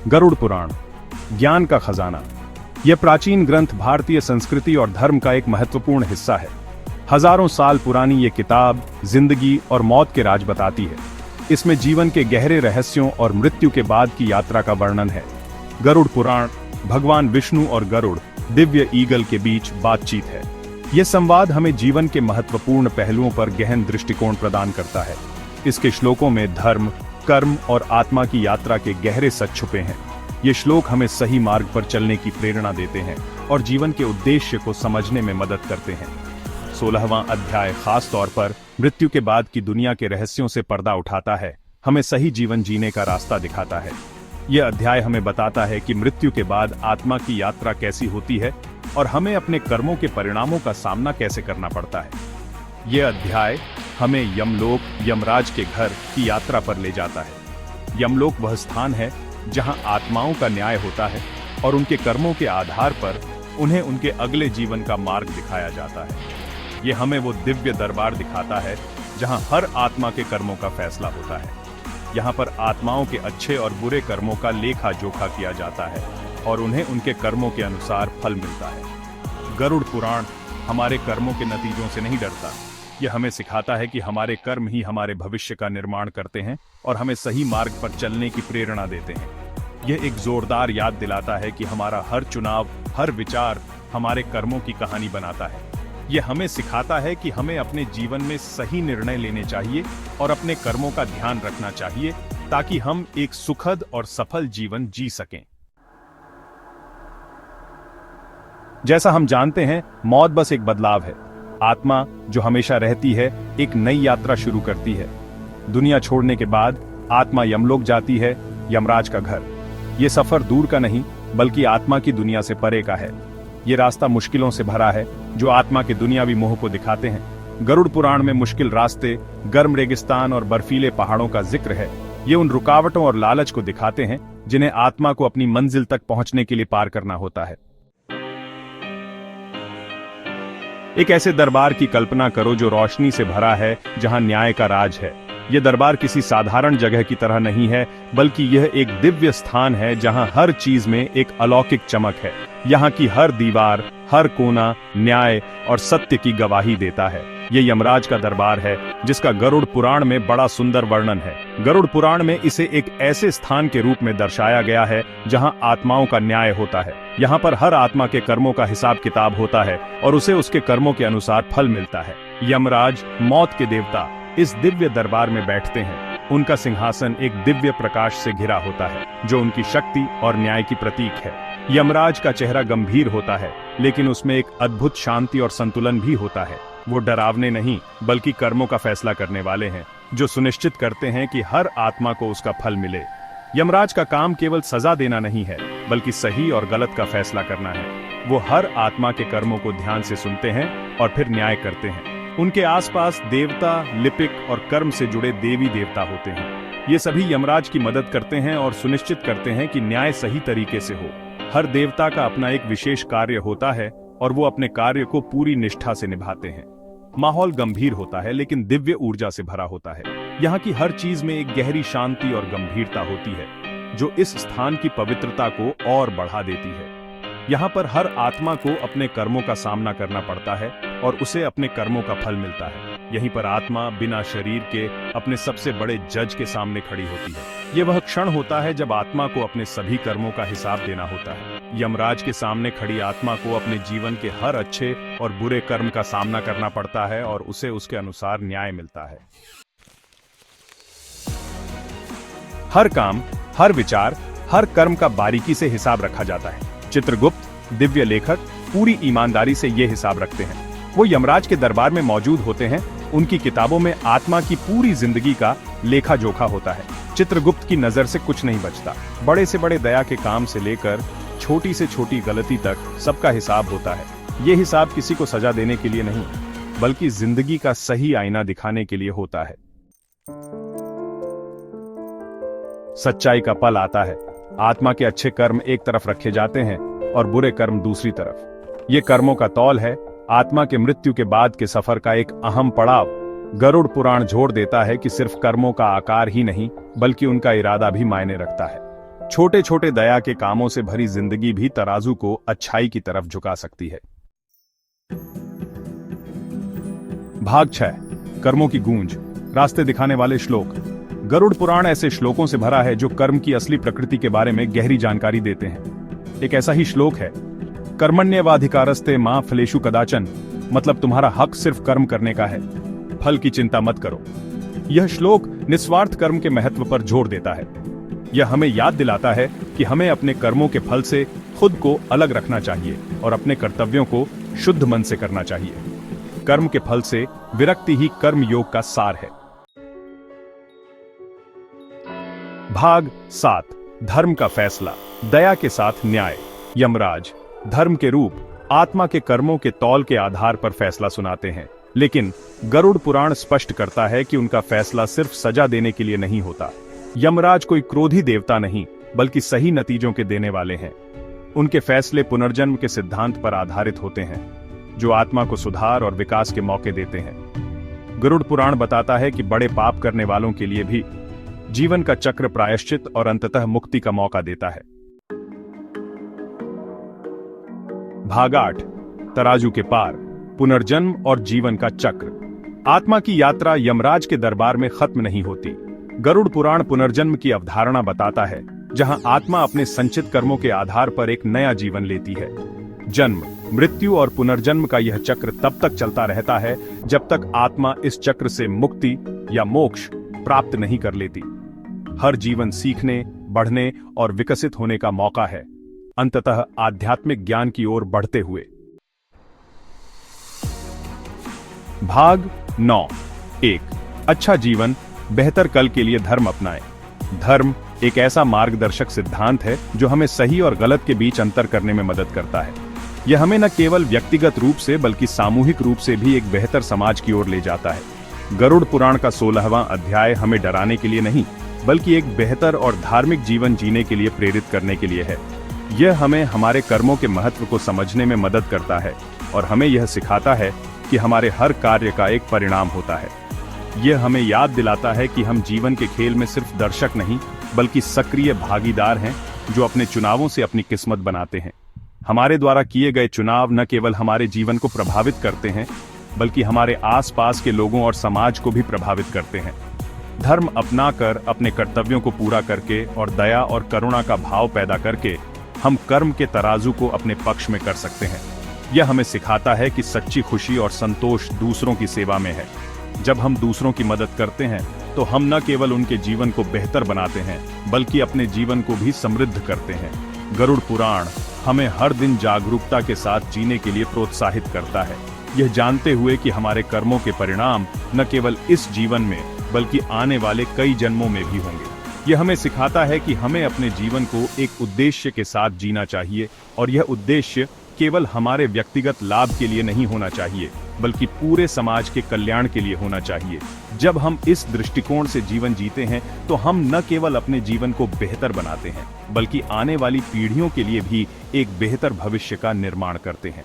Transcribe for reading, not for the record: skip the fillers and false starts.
गरुड़ पुराण, ज्ञान का खजाना। यह प्राचीन ग्रंथ भारतीय संस्कृति और धर्म का एक महत्वपूर्ण हिस्सा है। हजारों साल पुरानी ये किताब जिंदगी और मौत के राज बताती है। इसमें जीवन के गहरे रहस्यों और मृत्यु के बाद की यात्रा का वर्णन है। गरुड़ पुराण भगवान विष्णु और गरुड़ दिव्य ईगल के बीच बातचीत है। यह संवाद हमें जीवन के महत्वपूर्ण पहलुओं पर गहन दृष्टिकोण प्रदान करता है। इसके श्लोकों में धर्म, कर्म और आत्मा की यात्रा के गहरे सच छुपे हैं। ये श्लोक हमें सही मार्ग पर चलने की प्रेरणा देते हैं और जीवन के उद्देश्य को समझने में मदद करते हैं। 16वां अध्याय खास तौर पर मृत्यु के बाद की दुनिया के रहस्यों से पर्दा उठाता है, हमें सही जीवन जीने का रास्ता दिखाता है। यह अध्याय हमें बताता है कि मृत्यु के बाद आत्मा की यात्रा कैसी होती है और हमें अपने कर्मों के परिणामों का सामना कैसे करना पड़ता है। यह अध्याय हमें यमलोक, यमराज के घर की यात्रा पर ले जाता है। यमलोक वह स्थान है जहां आत्माओं का न्याय होता है और उनके कर्मों के आधार पर उन्हें उनके अगले जीवन का मार्ग दिखाया जाता है। यह हमें वो दिव्य दरबार दिखाता है जहां हर आत्मा के कर्मों का फैसला होता है। यहाँ पर आत्माओं के अच्छे और बुरे कर्मों का लेखा जोखा किया जाता है और उन्हें उनके कर्मों के अनुसार फल मिलता है। गरुड़ पुराण हमारे कर्मों के नतीजों से नहीं डरता। यह हमें सिखाता है कि हमारे कर्म ही हमारे भविष्य का निर्माण करते हैं और हमें सही मार्ग पर चलने की प्रेरणा देते हैं। यह एक जोरदार याद दिलाता है कि हमारा हर चुनाव, हर विचार हमारे कर्मों की कहानी बनाता है। यह हमें सिखाता है कि हमें अपने जीवन में सही निर्णय लेने चाहिए और अपने कर्मों का ध्यान रखना चाहिए ताकि हम एक सुखद और सफल जीवन जी सकें। जैसा हम जानते हैं, मौत बस एक बदलाव है। आत्मा जो हमेशा रहती है एक नई यात्रा शुरू करती है। दुनिया छोड़ने के बाद आत्मा यमलोक जाती है, यमराज का घर। ये सफर दूर का नहीं बल्कि आत्मा की दुनिया से परे का है। ये रास्ता मुश्किलों से भरा है जो आत्मा के दुनियावी मोह को दिखाते हैं। गरुड़ पुराण में मुश्किल रास्ते, गर्म रेगिस्तान और बर्फीले पहाड़ों का जिक्र है। ये उन रुकावटों और लालच को दिखाते हैं जिन्हें आत्मा को अपनी मंजिल तक पहुंचने के लिए पार करना होता है। एक ऐसे दरबार की कल्पना करो जो रोशनी से भरा है, जहां न्याय का राज है। यह दरबार किसी साधारण जगह की तरह नहीं है बल्कि यह एक दिव्य स्थान है जहां हर चीज में एक अलौकिक चमक है। यहाँ की हर दीवार, हर कोना न्याय और सत्य की गवाही देता है। यह यमराज का दरबार है जिसका गरुड़ पुराण में बड़ा सुंदर वर्णन है। गरुड़ पुराण में इसे एक ऐसे स्थान के रूप में दर्शाया गया है जहां आत्माओं का न्याय होता है। यहाँ पर हर आत्मा के कर्मों का हिसाब किताब होता है और उसे उसके कर्मों के अनुसार फल मिलता है। यमराज, मौत के देवता, इस दिव्य दरबार में बैठते हैं। उनका सिंहासन एक दिव्य प्रकाश से घिरा होता है जो उनकी शक्ति और न्याय की प्रतीक है। यमराज का चेहरा गंभीर होता है लेकिन उसमें एक अद्भुत शांति और संतुलन भी होता है। वो डरावने नहीं बल्कि कर्मों का फैसला करने वाले हैं जो सुनिश्चित करते हैं कि हर आत्मा को उसका फल मिले। यमराज का काम केवल सजा देना नहीं है बल्कि सही और गलत का फैसला करना है। वो हर आत्मा के कर्मों को ध्यान से सुनते हैं और फिर न्याय करते हैं। उनके आसपास देवता, लिपिक और कर्म से जुड़े देवी देवता होते हैं। ये सभी यमराज की मदद करते हैं और सुनिश्चित करते हैं कि न्याय सही तरीके से हो। हर देवता का अपना एक विशेष कार्य होता है और वो अपने कार्य को पूरी निष्ठा से निभाते हैं। माहौल गंभीर होता है लेकिन दिव्य ऊर्जा से भरा होता है। यहाँ की हर चीज में एक गहरी शांति और गंभीरता होती है जो इस स्थान की पवित्रता को और बढ़ा देती है। यहाँ पर हर आत्मा को अपने कर्मों का सामना करना पड़ता है और उसे अपने कर्मों का फल मिलता है। यहीं पर आत्मा बिना शरीर के अपने सबसे बड़े जज के सामने खड़ी होती है। ये वह क्षण होता है जब आत्मा को अपने सभी कर्मों का हिसाब देना होता है। यमराज के सामने खड़ी आत्मा को अपने जीवन के हर अच्छे और बुरे कर्म का सामना करना पड़ता है और उसे उसके अनुसार न्याय मिलता है। हर काम, हर विचार, हर कर्म का बारीकी से हिसाब रखा जाता है। चित्रगुप्त, दिव्य लेखक पूरी ईमानदारी से ये हिसाब रखते हैं। वो यमराज के दरबार में मौजूद होते हैं। उनकी किताबों में आत्मा की पूरी जिंदगी का लेखा जोखा होता है। चित्रगुप्त की नजर से कुछ नहीं बचता। बड़े से बड़े दया के काम से लेकर छोटी से छोटी गलती तक सबका हिसाब होता है। ये हिसाब किसी को सजा देने के लिए नहीं बल्कि जिंदगी का सही आईना दिखाने के लिए होता है। सच्चाई का पल आता है। आत्मा के अच्छे कर्म एक तरफ रखे जाते हैं और बुरे कर्म दूसरी तरफ। ये कर्मों का तौल है, आत्मा के मृत्यु के बाद के सफर का एक अहम पड़ाव। गरुड़ पुराण जोर देता है कि सिर्फ कर्मों का आकार ही नहीं बल्कि उनका इरादा भी मायने रखता है। छोटे छोटे दया के कामों से भरी जिंदगी भी तराजू को अच्छाई की तरफ झुका सकती है। भाग 6, कर्मों की गूंज, रास्ते दिखाने वाले श्लोक। गरुड़ पुराण ऐसे श्लोकों से भरा है जो कर्म की असली प्रकृति के बारे में गहरी जानकारी देते हैं। एक ऐसा ही श्लोक है, कर्मण्येवाधिकारस्ते मा फलेषु कदाचन, मतलब तुम्हारा हक सिर्फ कर्म करने का है, फल की चिंता मत करो। यह श्लोक निस्वार्थ कर्म के महत्व पर जोर देता है। यह हमें याद दिलाता है कि हमें अपने कर्मों के फल से खुद को अलग रखना चाहिए और अपने कर्तव्यों को शुद्ध मन से करना चाहिए। कर्म के फल से विरक्ति ही कर्म योग का सार है। भाग 7, धर्म का फैसला, दया के साथ न्याय। यमराज धर्म के रूप आत्मा के कर्मों के तौल के आधार पर फैसला सुनाते हैं, लेकिन गरुड़ पुराण स्पष्ट करता है कि उनका फैसला सिर्फ सजा देने के लिए नहीं होता। यमराज कोई क्रोधी देवता नहीं, बल्कि सही नतीजों के देने वाले हैं। उनके फैसले पुनर्जन्म के सिद्धांत पर आधारित होते हैं, जो आत्मा को सुधार और विकास के मौके देते हैं। गरुड़ पुराण बताता है कि बड़े पाप करने वालों के लिए भी जीवन का चक्र प्रायश्चित और अंततः मुक्ति का मौका देता है। भाग 8, तराजू के पार, पुनर्जन्म और जीवन का चक्र। आत्मा की यात्रा यमराज के दरबार में खत्म नहीं होती। गरुड़ पुराण पुनर्जन्म की अवधारणा बताता है, जहां आत्मा अपने संचित कर्मों के आधार पर एक नया जीवन लेती है। जन्म, मृत्यु और पुनर्जन्म का यह चक्र तब तक चलता रहता है जब तक आत्मा इस चक्र से मुक्ति या मोक्ष प्राप्त नहीं कर लेती। हर जीवन सीखने, बढ़ने और विकसित होने का मौका है, अंततः आध्यात्मिक ज्ञान की ओर बढ़ते हुए। भाग 9, 1, अच्छा जीवन, बेहतर कल के लिए धर्म अपनाएं। धर्म एक ऐसा मार्गदर्शक सिद्धांत है जो हमें सही और गलत के बीच अंतर करने में मदद करता है। यह हमें न केवल व्यक्तिगत रूप से बल्कि सामूहिक रूप से भी एक बेहतर समाज की ओर ले जाता है। गरुड़ पुराण का 16वां अध्याय हमें डराने के लिए नहीं, बल्कि एक बेहतर और धार्मिक जीवन जीने के लिए प्रेरित करने के लिए है। यह हमें हमारे कर्मों के महत्व को समझने में मदद करता है और हमें यह सिखाता है कि हमारे हर कार्य का एक परिणाम होता है। यह हमें याद दिलाता है कि हम जीवन के खेल में सिर्फ दर्शक नहीं, बल्कि सक्रिय भागीदार हैं, जो अपने चुनावों से अपनी किस्मत बनाते हैं। हमारे द्वारा किए गए चुनाव न केवल हमारे जीवन को प्रभावित करते हैं, बल्कि हमारे आसपास के लोगों और समाज को भी प्रभावित करते हैं। धर्म अपनाकर, अपने कर्तव्यों को पूरा करके और दया और करुणा का भाव पैदा करके हम कर्म के तराजू को अपने पक्ष में कर सकते हैं। यह हमें सिखाता है कि सच्ची खुशी और संतोष दूसरों की सेवा में है। जब हम दूसरों की मदद करते हैं तो हम न केवल उनके जीवन को बेहतर बनाते हैं, बल्कि अपने जीवन को भी समृद्ध करते हैं। गरुड़ पुराण हमें हर दिन जागरूकता के साथ जीने के लिए प्रोत्साहित करता है, यह जानते हुए कि हमारे कर्मों के परिणाम न केवल इस जीवन में बल्कि आने वाले कई जन्मों में भी होंगे। यह हमें सिखाता है कि हमें अपने जीवन को एक उद्देश्य के साथ जीना चाहिए, और यह उद्देश्य केवल हमारे व्यक्तिगत लाभ के लिए नहीं होना चाहिए, बल्कि पूरे समाज के कल्याण के लिए होना चाहिए। जब हम इस दृष्टिकोण से जीवन जीते हैं तो हम न केवल अपने जीवन को बेहतर बनाते हैं, बल्कि आने वाली पीढ़ियों के लिए भी एक बेहतर भविष्य का निर्माण करते हैं।